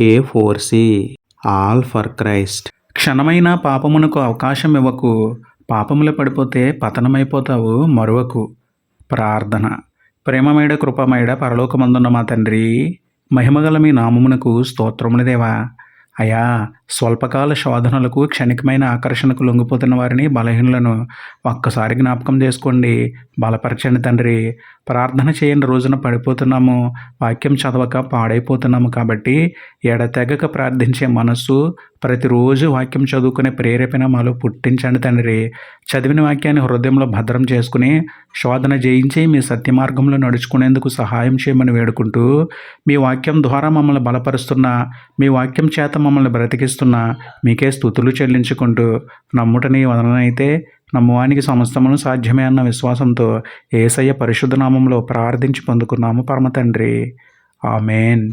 A4C all for Christ. క్షణమైన పాపమునకు అవకాశం ఇవ్వకు, పాపములో పడిపోతే పతనమైపోతావు మరువకు. ప్రార్థన. ప్రేమమేడ కృపమేడ పరలోకమందున్న మా తండ్రి, మహిమగల మీ నామమునకు స్తోత్రములు దేవా. అయా, స్వల్పకాల శోధనలకు క్షణికమైన ఆకర్షణకు లొంగిపోతున్న వారిని, బలహీనులను ఒక్కసారి జ్ఞాపకం చేసుకోండి, బలపరచండి తండ్రి. ప్రార్థన చేయని రోజున పడిపోతున్నాము, వాక్యం చదవక పాడైపోతున్నాము కాబట్టి ఎడతెగక ప్రార్థించే మనస్సు, ప్రతిరోజు వాక్యం చదువుకునే ప్రేరేపణ మాలో పుట్టించండి తండ్రి. చదివిన వాక్యాన్ని హృదయంలో భద్రం చేసుకుని శోధన జయించి మీ సత్య మార్గంలో నడుచుకునేందుకు సహాయం చేయమని వేడుకుంటూ, మీ వాక్యం ద్వారా మమ్మల్ని బలపరుస్తున్న, మీ వాక్యం చేత మమ్మల్ని బ్రతికిస్తున్న మీకే స్తుతులు చెల్లించుకుంటూ, నమ్ముటని వదనైతే నమ్మువానికి సమస్తమును సాధ్యమే అన్న విశ్వాసంతో యేసయ్య పరిశుద్ధ నామంలో ప్రార్థించి పొందుకున్నాము పరమ తండ్రి. ఆమెన్.